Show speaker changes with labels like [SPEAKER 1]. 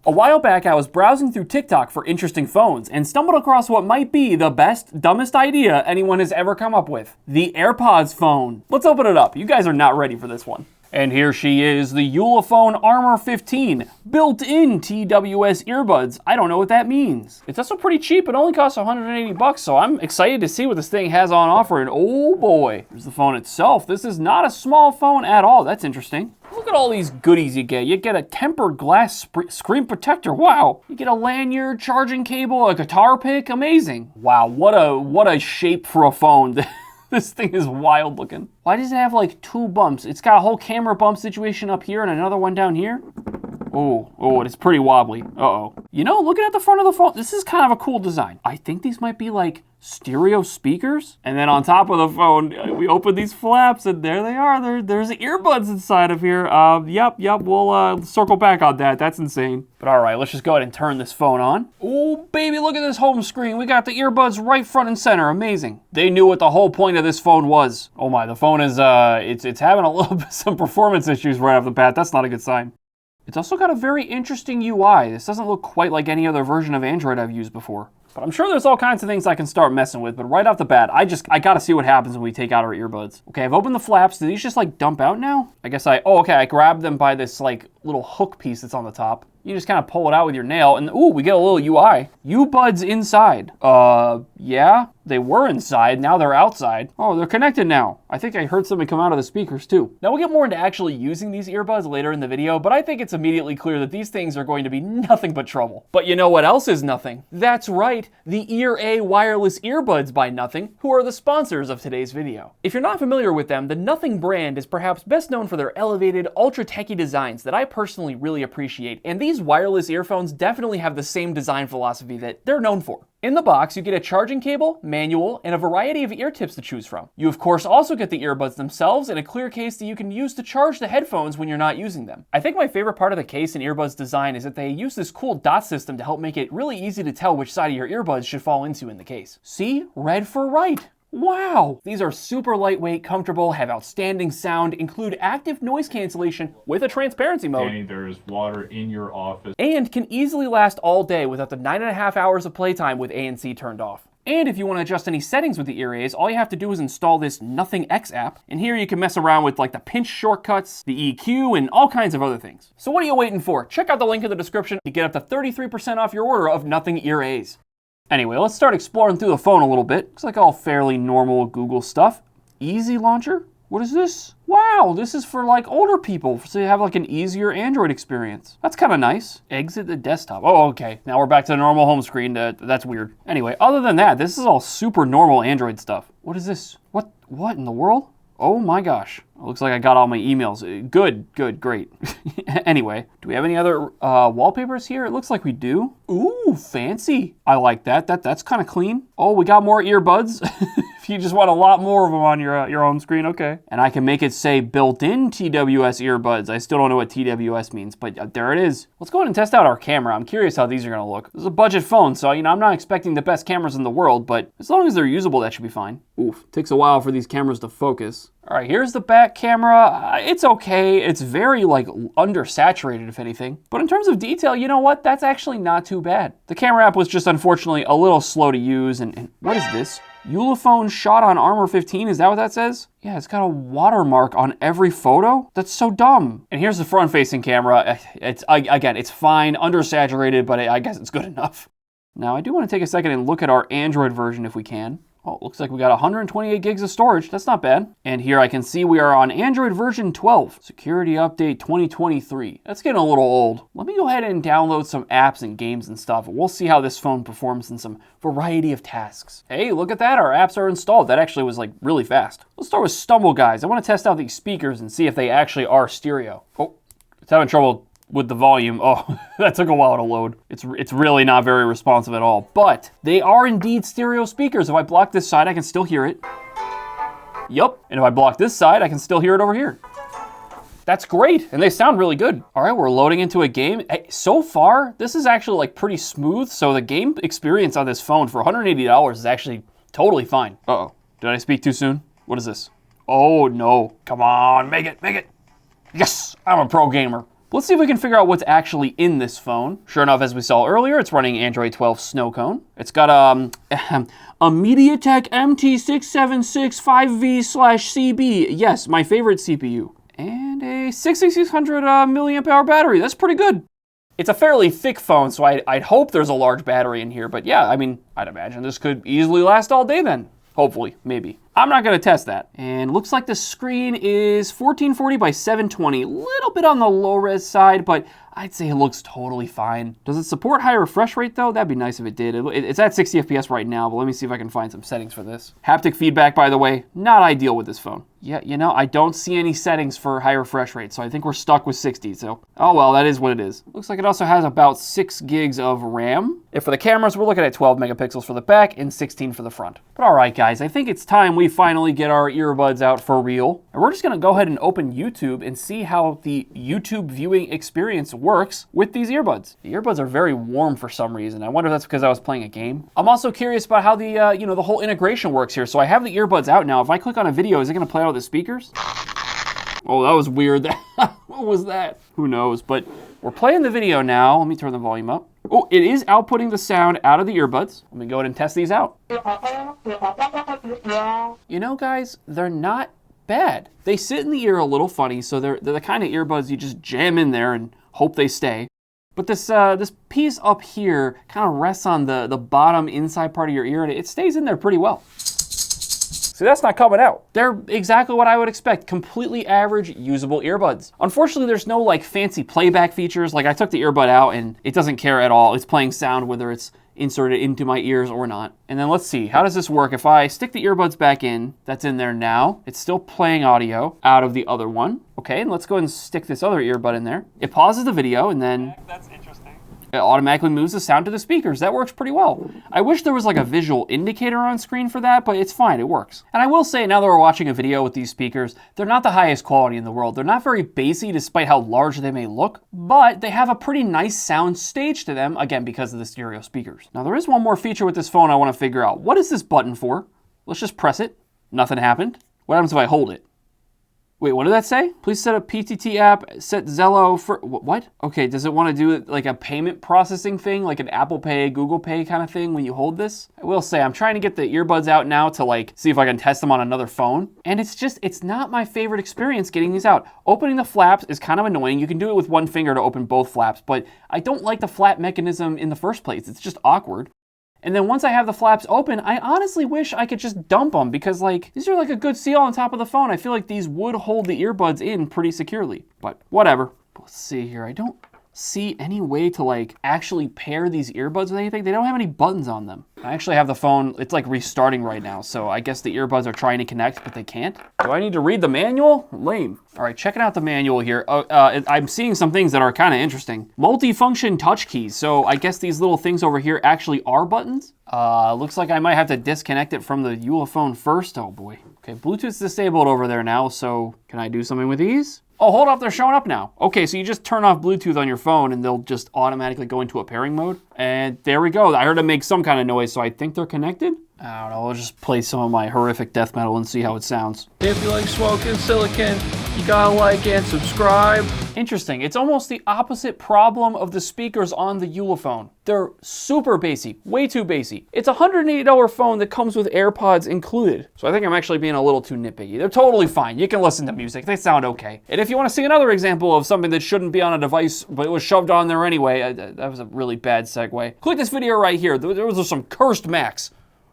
[SPEAKER 1] A while back, I was browsing through TikTok for interesting phones and stumbled across what might be the best, dumbest idea anyone has ever come up with. The AirPods phone. Let's open it up. You guys are not ready for this one. And here she is, the Ulefone Armor 15, built-in TWS earbuds. I don't know what that means. It's also pretty cheap. It only costs 180 bucks, so I'm excited to see what this thing has on offer. And oh boy, here's the phone itself. This is not a small phone at all. That's interesting. Look at all these goodies you get. You get a tempered glass screen protector. Wow. You get a lanyard, charging cable, a guitar pick. Amazing. Wow, what a shape for a phone. This thing is wild looking. Why does it have like two bumps? It's got a whole camera bump situation up here and another one down here. Oh, it's pretty wobbly. Uh-oh. You know, looking at the front of the phone, this is kind of a cool design. I think these might be like stereo speakers. And then on top of the phone, we open these flaps and there they are. There's earbuds inside of here. Yep, we'll circle back on that. That's insane. But all right, let's just go ahead and turn this phone on. Oh, baby, look at this home screen. We got the earbuds right front and center. Amazing. They knew what the whole point of this phone was. Oh my, the phone is, it's having a little bit, some performance issues right off the bat. That's not a good sign. It's also got a very interesting UI. This doesn't look quite like any other version of Android I've used before. But I'm sure there's all kinds of things I can start messing with, but right off the bat, I gotta see what happens when we take out our earbuds. Okay, I've opened the flaps. Do these just like dump out now? I guess I grabbed them by this like little hook piece that's on the top. You just kind of pull it out with your nail and ooh, we get a little UI. U-buds inside. Yeah, they were inside, now they're outside. Oh, they're connected now. I think I heard something come out of the speakers too. Now we'll get more into actually using these earbuds later in the video, but I think it's immediately clear that these things are going to be nothing but trouble. But you know what else is nothing? That's right, the Ear A wireless earbuds by Nothing, who are the sponsors of today's video. If you're not familiar with them, the Nothing brand is perhaps best known for their elevated, ultra-techy designs that I personally really appreciate, and these wireless earphones definitely have the same design philosophy that they're known for. In the box, you get a charging cable, manual, and a variety of ear tips to choose from. You of course also get the earbuds themselves in a clear case that you can use to charge the headphones when you're not using them. I think my favorite part of the case and earbuds design is that they use this cool dot system to help make it really easy to tell which side of your earbuds should fall into in the case. See? Red for right. Wow! These are super lightweight, comfortable, have outstanding sound, include active noise cancellation with a transparency mode.
[SPEAKER 2] Danny, there's water in your office.
[SPEAKER 1] And can easily last all day with up to 9.5 hours of playtime with ANC turned off. And if you want to adjust any settings with the Ear A's, all you have to do is install this Nothing X app. And here you can mess around with like the pinch shortcuts, the EQ, and all kinds of other things. So what are you waiting for? Check out the link in the description to get up to 33% off your order of Nothing Ear A's. Anyway, let's start exploring through the phone a little bit. Looks like all fairly normal Google stuff. Easy launcher? What is this? Wow, this is for like older people, so you have like an easier Android experience. That's kind of nice. Exit the desktop. Oh, okay. Now we're back to the normal home screen. That's weird. Anyway, other than that, this is all super normal Android stuff. What is this? What in the world? Oh my gosh. Looks like I got all my emails. Good, great. Anyway, do we have any other wallpapers here? It looks like we do. Ooh, fancy. I like that. That's kind of clean. Oh, we got more earbuds. If you just want a lot more of them on your home screen, okay. And I can make it say built-in TWS earbuds. I still don't know what TWS means, but there it is. Let's go ahead and test out our camera. I'm curious how these are gonna look. This is a budget phone, so I'm not expecting the best cameras in the world, but as long as they're usable, that should be fine. Oof, takes a while for these cameras to focus. All right, here's the back camera. It's okay. It's very like undersaturated, if anything. But in terms of detail, you know what? That's actually not too bad. The camera app was just unfortunately a little slow to use. And what is this? Ulefone shot on Armor 15, is that what that says? Yeah, it's got a watermark on every photo? That's so dumb. And here's the front-facing camera. Again, it's fine, undersaturated, but I guess it's good enough. Now, I do want to take a second and look at our Android version if we can. Oh, it looks like we got 128 gigs of storage. That's not bad. And here I can see we are on Android version 12. Security update 2023. That's getting a little old. Let me go ahead and download some apps and games and stuff. We'll see how this phone performs in some variety of tasks. Hey, look at that. Our apps are installed. That actually was like really fast. Let's start with Stumble Guys. I want to test out these speakers and see if they actually are stereo. Oh, it's having trouble with the volume. Oh, that took a while to load. It's really not very responsive at all, but they are indeed stereo speakers. If I block this side, I can still hear it. Yup, and if I block this side, I can still hear it over here. That's great, and they sound really good. All right, we're loading into a game. Hey, so far, this is actually like pretty smooth, so the game experience on this phone for $180 is actually totally fine. Uh-oh, did I speak too soon? What is this? Oh no, come on, make it. Yes, I'm a pro gamer. Let's see if we can figure out what's actually in this phone. Sure enough, as we saw earlier, it's running Android 12 Smokin. It's got a MediaTek MT6765V/CB. Yes, my favorite CPU. And a 6600 milliamp hour battery. That's pretty good. It's a fairly thick phone, so I'd hope there's a large battery in here. But yeah, I mean, I'd imagine this could easily last all day then. Hopefully, maybe. I'm not gonna test that. And looks like the screen is 1440 by 720. Little bit on the low res side, but I'd say it looks totally fine. Does it support high refresh rate though? That'd be nice if it did. It's at 60 FPS right now, but let me see if I can find some settings for this. Haptic feedback, by the way, not ideal with this phone. Yeah, you know, I don't see any settings for high refresh rate, so I think we're stuck with 60, so, oh well, that is what it is. Looks like it also has about 6 gigs of RAM. If for the cameras, we're looking at 12 megapixels for the back and 16 for the front. But all right, guys, I think it's time we finally get our earbuds out for real. And we're just gonna go ahead and open YouTube and see how the YouTube viewing experience works with these earbuds. The earbuds are very warm for some reason. I wonder if that's because I was playing a game. I'm also curious about how the, you know, the whole integration works here. So I have the earbuds out now. If I click on a video, is it gonna play out of the speakers? Oh, that was weird. What was that? Who knows? But we're playing the video now. Let me turn the volume up. Oh, it is outputting the sound out of the earbuds. Let me go ahead and test these out. You know, guys, they're not bad. They sit in the ear a little funny, so they're the kind of earbuds you just jam in there and hope they stay. But this this piece up here kind of rests on the bottom inside part of your ear, and it stays in there pretty well. See, that's not coming out. They're exactly what I would expect. Completely average, usable earbuds. Unfortunately, there's no like fancy playback features. Like I took the earbud out and it doesn't care at all. It's playing sound whether it's inserted into my ears or not. And then let's see, how does this work? If I stick the earbuds back in, that's in there now. It's still playing audio out of the other one. Okay, and let's go ahead and stick this other earbud in there. It pauses the video and then
[SPEAKER 3] That's interesting.
[SPEAKER 1] it automatically moves the sound to the speakers. That works pretty well. I wish there was like a visual indicator on screen for that, but it's fine, it works. And I will say, now that we're watching a video with these speakers, they're not the highest quality in the world. They're not very bassy despite how large they may look, but they have a pretty nice sound stage to them, again, because of the stereo speakers. Now there is one more feature with this phone I wanna figure out. What is this button for? Let's just press it. Nothing happened. What happens if I hold it? Wait, what did that say? Please set up PTT app, set Zello for, what? Okay, does it want to do like a payment processing thing, like an Apple Pay, Google Pay kind of thing when you hold this? I will say, I'm trying to get the earbuds out now to like, see if I can test them on another phone. And it's not my favorite experience getting these out. Opening the flaps is kind of annoying. You can do it with one finger to open both flaps, but I don't like the flap mechanism in the first place. It's just awkward. And then once I have the flaps open, I honestly wish I could just dump them because like, these are like a good seal on top of the phone. I feel like these would hold the earbuds in pretty securely, but whatever. Let's see here. I don't see any way to like actually pair these earbuds with anything. They don't have any buttons on them. I actually have the phone, it's like restarting right now. So I guess the earbuds are trying to connect, but they can't. Do I need to read the manual? Lame. All right, checking out the manual here. I'm seeing some things that are kind of interesting. Multi-function touch keys. So I guess these little things over here actually are buttons. Looks like I might have to disconnect it from the Ulefone first. Oh boy. Okay, Bluetooth's disabled over there now. So can I do something with these? Oh, hold up, they're showing up now. Okay, so you just turn off Bluetooth on your phone and they'll just automatically go into a pairing mode. And there we go. I heard it make some kind of noise, so I think they're connected. I don't know, I'll just play some of my horrific death metal and see how it sounds.
[SPEAKER 3] If you like smoking silicon, you gotta like and subscribe.
[SPEAKER 1] Interesting, it's almost the opposite problem of the speakers on the Ulefone. They're super bassy, way too bassy. It's a $180 phone that comes with AirPods included. So I think I'm actually being a little too nitpicky. They're totally fine, you can listen to music, they sound okay. And if you wanna see another example of something that shouldn't be on a device, but it was shoved on there anyway, that was a really bad segue. Click this video right here, those are some cursed Macs.